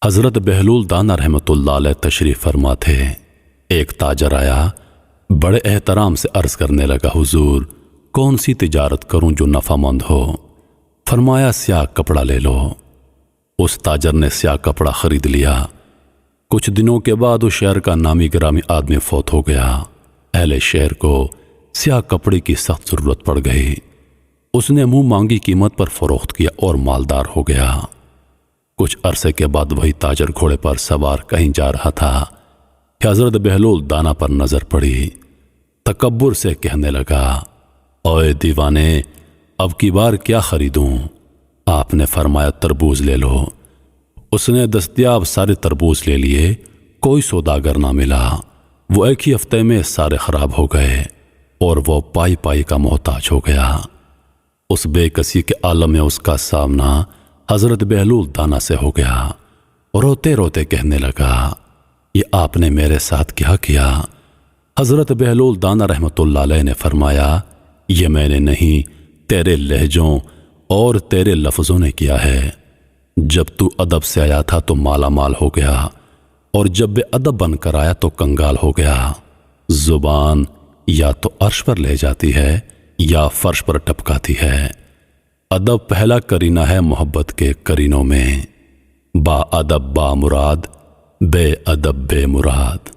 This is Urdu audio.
حضرت بہلول دانا رحمۃ اللہ علیہ تشریف فرما تھے۔ ایک تاجر آیا، بڑے احترام سے عرض کرنے لگا، حضور کون سی تجارت کروں جو نفع مند ہو؟ فرمایا سیاہ کپڑا لے لو۔ اس تاجر نے سیاہ کپڑا خرید لیا۔ کچھ دنوں کے بعد اس شہر کا نامی گرامی آدمی فوت ہو گیا۔ اہل شہر کو سیاہ کپڑے کی سخت ضرورت پڑ گئی۔ اس نے منہ مانگی قیمت پر فروخت کیا اور مالدار ہو گیا۔ کچھ عرصے کے بعد وہی تاجر گھوڑے پر سوار کہیں جا رہا تھا کہ حضرت بہلول دانا پر نظر پڑی۔ تکبر سے کہنے لگا، اوے دیوانے، اب کی بار کیا خریدوں؟ آپ نے فرمایا تربوز لے لو۔ اس نے دستیاب سارے تربوز لے لیے، کوئی سوداگر نہ ملا۔ وہ ایک ہی ہفتے میں سارے خراب ہو گئے اور وہ پائی پائی کا محتاج ہو گیا۔ اس بے کسی کے عالم میں اس کا سامنا حضرت بہلول دانا سے ہو گیا۔ روتے روتے کہنے لگا، یہ آپ نے میرے ساتھ کیا کیا؟ حضرت بہلول دانا رحمۃ اللہ علیہ نے فرمایا، یہ میں نے نہیں، تیرے لہجوں اور تیرے لفظوں نے کیا ہے۔ جب تو ادب سے آیا تھا تو مالا مال ہو گیا، اور جب بے ادب بن کر آیا تو کنگال ہو گیا۔ زبان یا تو عرش پر لے جاتی ہے یا فرش پر ٹپکاتی ہے۔ ادب پہلا کرینہ ہے محبت کے کرینوں میں۔ با ادب با مراد، بے ادب بے مراد۔